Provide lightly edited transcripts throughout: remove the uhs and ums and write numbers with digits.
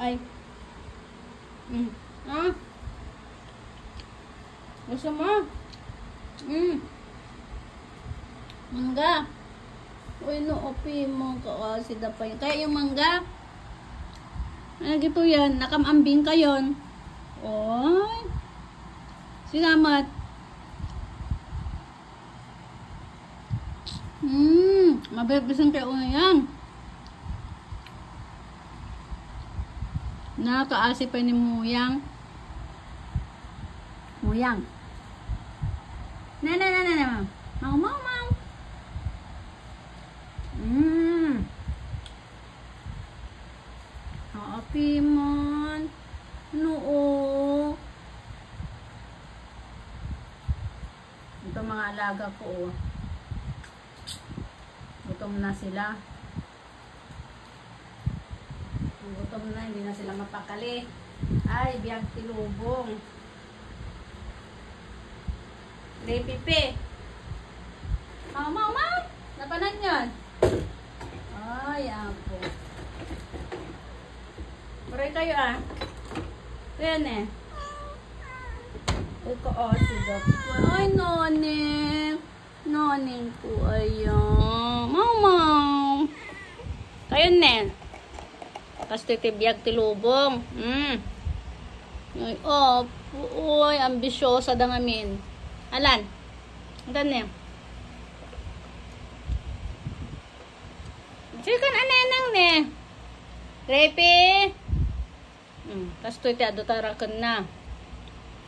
Ay. Ah. Gusto mo? Mangga. Uy, noopi mo kasi dapay. Kaya yung mangga. Ano gito yan? Nakamambing ka yon. Oy. Salamat. Mabibisan kayo na yan. Nakaasi pa ni Muyang. Muyang. Na. Mau. Happy mon. Noo. Ito mga alaga ko. Gutom na sila. Gutom na, hindi na sila mapakali. Ay, biyag tilubong. Pipi. Mau. Napanan yan. Ay, ako. Maray kayo ah. Ayan eh. Ika-asidap. Ay, noning. Noning ko. Ayan. Mau. Kayo nen. Tapos titibiyag tilubong. Ay, uy, ambisyosa dangamin. Alan. Ang ganyan. Chicken anenang ne. Repi. Tapos ito ito tarakan na.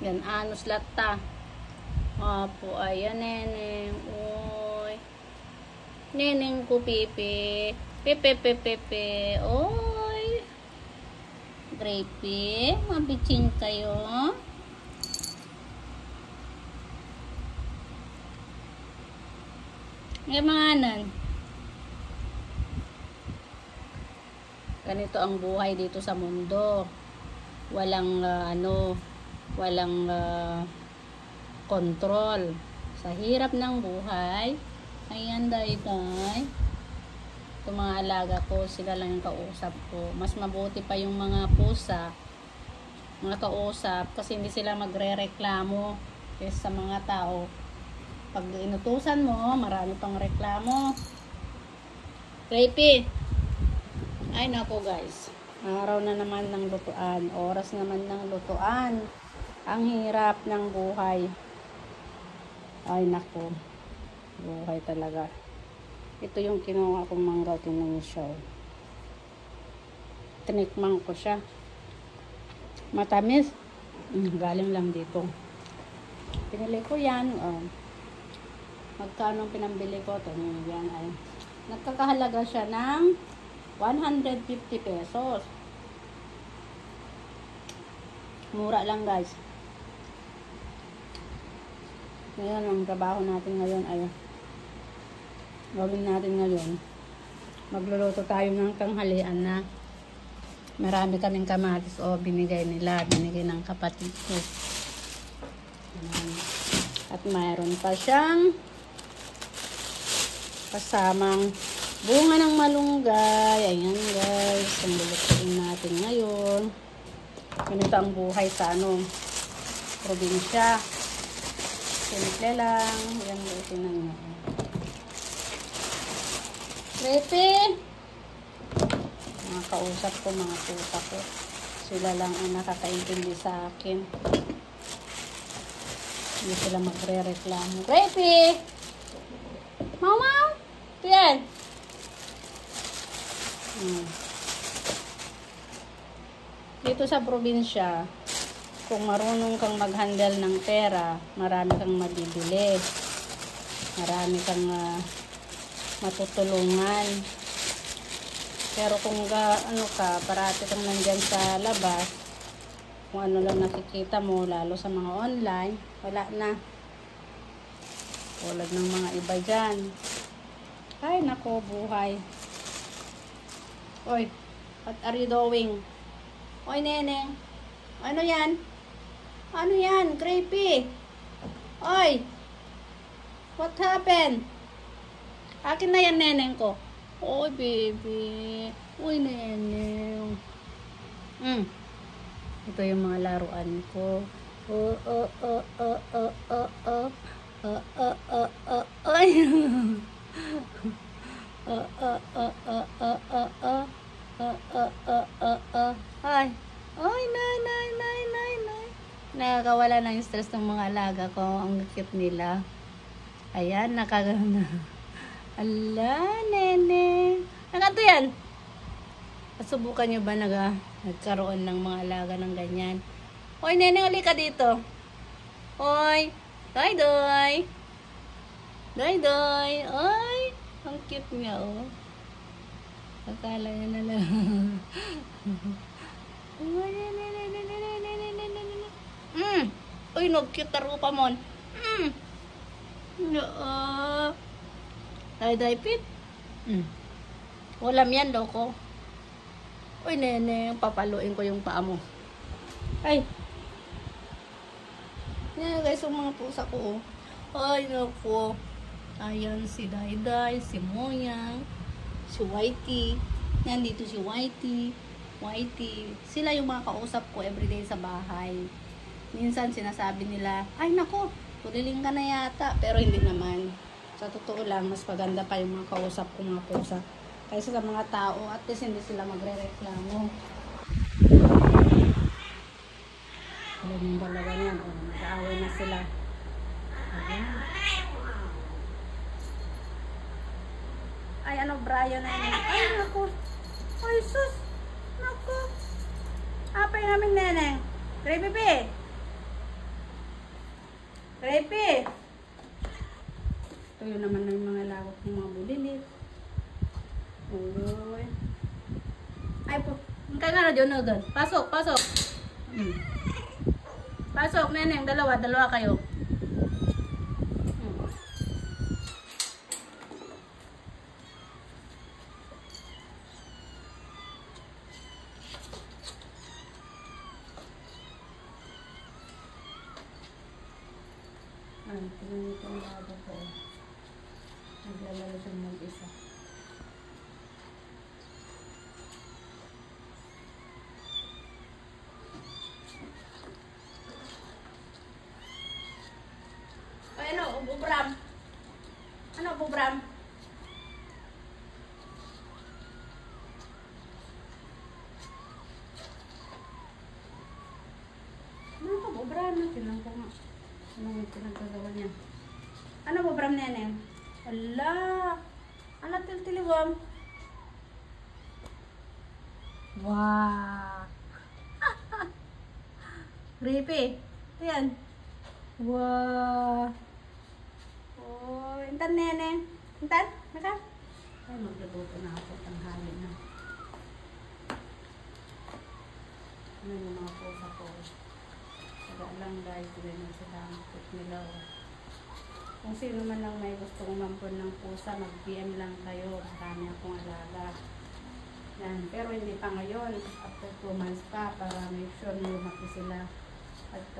Yan, anos lata. Apo, ayan, neneng. Uy. Neneng ko, pipi. Pepe. Uy. Repi. Mabichin kayo. Ngayon mga anan. Ganito ang buhay dito sa mundo. Walang walang control. Sa hirap ng buhay. Ayan, day. Itong mga alaga ko, sila lang yung kausap ko. Mas mabuti pa yung mga pusa, mga kausap, kasi hindi sila magre-reklamo kaysa sa mga tao. Pag inutusan mo, marami pang reklamo. Creepy. Ay nako guys, araw na naman ng lutuan, oras naman ng lutuan. Ang hirap ng buhay. Ay nako, buhay talaga. Ito yung kinuha kong mangga, tingnan niyo siya. Tinikman ko siya. Matamis. Galing lang dito. Pinili ko yan. Magkano pinambili ko? Ito yan ay nagkakahalaga siya ng 150 pesos. Mura lang guys. Ngayon ang trabaho natin ngayon ay gawin natin ngayon. Magluluto tayo ng tanghalian na. Marami kaming kamatis binigay nila. Binigay ng kapatid ko. At mayroon pa siyang kasamang bunga ng malunggay. Ayan guys, ang lulutuin natin ngayon. Ganito ang buhay sa probinsya. Simple lang. Ayan guys, tingnan nyo. Creepy. Mga kausap ko, mga pusa ko. Sila lang ang nakakaintindi sa akin. Hindi sila magre-reklamo. Creepy! Mau. Yan. Dito sa probinsya, kung marunong kang mag-handle ng pera, marami kang mabibili. Marami kang matutulungan. Pero kung parati kang nandyan sa labas, kung ano lang nakikita mo, lalo sa mga online, wala na. Tulad ng mga iba dyan. Ay, nako, buhay. Oy, what are you doing? Oy, neneng. Ano yan? Ano yan? Creepy. Oy, what happened? Akin na yan, neneng ko. Oy, baby. Uy, neneng. Ito yung mga laruan ko. Oh, oh, oh, oh, oh, oh, oh. Oh, oh, oh, oh, ay. Oh, oh, oh, oh, oh, oh, oh. Oh, oh, oh, oh, oh. Ay. Ay, nay, nay, nay, nay, nay. Nakakawala ng stress ng mga alaga ko. Ang cute nila. Ayan, nakagana. Ala, nene. Ano to yan? Subukan nyo ba nagkaroon ng mga alaga ng ganyan? Hoy, nene, halika dito. Hoy. Doy, doy. Doy, doy. Ay, ang cute niya, oh. Akala niya na lang. Uy, nag-cute na rupa mo. Doy, doy, pit. Walam yan, loko. Uy, nene, papaluin ko yung paa mo. Ay. Yan, guys, yung mga pusa ko, oh. Ay, naku. Ayan, si Dayday, si Moyang, si Whitey. Nandito si Whitey. Whitey. Sila yung mga kausap ko everyday sa bahay. Minsan sinasabi nila, ay naku, tuliling ka na yata. Pero hindi naman. Sa totoo lang, mas paganda pa yung mga kausap ko, mga pusa. Kaysa sa mga tao, at least hindi sila magre-reklamo. Alam yung dalawa niyan, nag-aaway na sila. Ayan. Ay, ano, Brian na yun. Ay, naku. Ay, sus. Naku. Apay namin, neneng. Grabe, be. Grabe. Ito yun naman na yung mga lawak ng mga bulilit. Uy. Ay, po. Kaya nga na dyan, no, doon. Pasok, pasok. Pasok, neneng. Dalawa kayo. Ay, tingnan ito ang labo ko. Naglalaro siya mag-isa. Ay, ano? Ubram? Ano, ubram? Ano ka, ubram? Tinan ko nga. Ano yung pinagagawa niya? Ano ba, Bram, neneng? Ala! Ano, tiltiliwam? Wow! Creepy! Ayan. Wow! Oh, intan, neneng. Intan, naka? Ay, magluluto na ako. Tanghali na. Ano yung mga pusa ko? Taga lang guys, ganyan sila ang cook nila. Kung sino man lang may gusto umampon ng pusa, mag-PM lang kayo. Marami akong alaga. Yan. Pero hindi pa ngayon. After 2 months pa para make sure na lumaki sila. At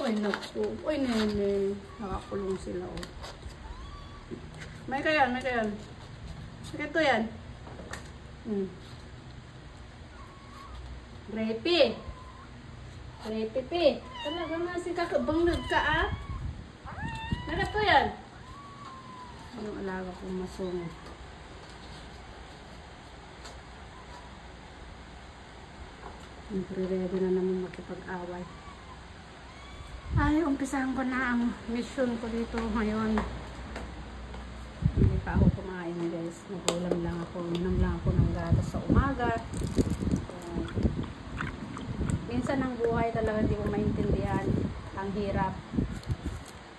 oy naku. Oy nene. Nakakulong sila, oh. May kayan, may kayan. Ito yan. Grapey. Pepe, talaga nga si kakabanglag ka, ah. Nagato yan. Anong alaga kong masungit. Ready na naman makipag-away. Ay, umpisahan ko na ang mission ko dito ngayon. Hindi pa ako kumain, guys. Nagulam lang ako. Minum lang ako ng gatas sa umaga. Minsan ang buhay talaga hindi ko maintindihan. Ang hirap.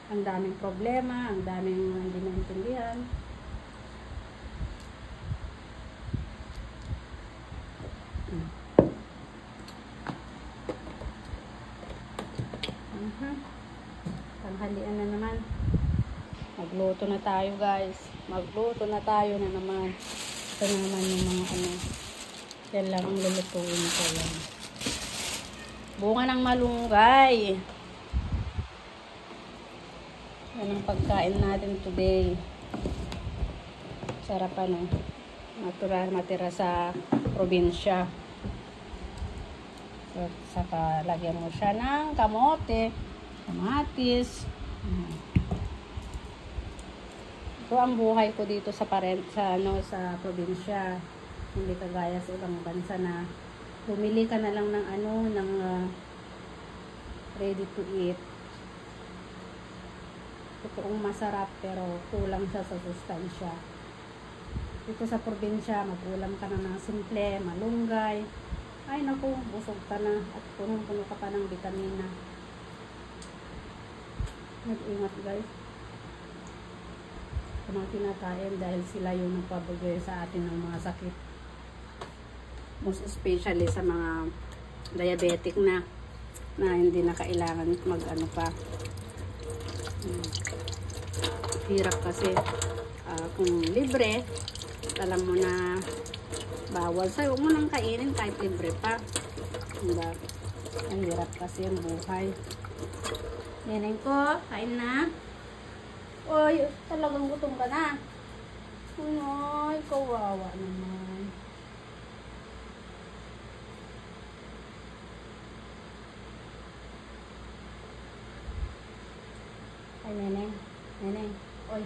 Ang daming problema, ang daming hindi maintindihan. Tanghalian na naman. Magluto na tayo, guys. Magluto na tayo na naman. Ito na naman yung mga ano. Yan lang ang lulutuin ko yan. Bunga ng malunggay. Yan ang pagkain natin today. Sarap, ano. Natural, matira sa probinsya. At saka lagyan mo siya ng kamote, kamatis. Ito ang buhay ko dito sa sa probinsya. Hindi kagaya sa ibang bansa na bumili ka na lang ng ready to eat. Totoong masarap pero kulang siya sa sustansya. Dito sa probinsya, mag-ulam ka na ng simple, malunggay. Ay naku, busog ka na at punong-puno ka pa ng vitamina. Mag-ingat guys. Sa mga kinakain dahil sila yung nagpabagay sa atin ng mga sakit. Most especially sa mga diabetic na hindi na kailangan mag-ano pa. Hirap kasi kung libre, alam mo na bawal sa'yo, huwag mo nang kainin kahit libre pa. Diba? Ang hirap kasi ang buhay. Neneng ko, kain na. Oy, talagang gutom ka na. Uy, kawawa naman. Ay, neneng. Neneng. Oy.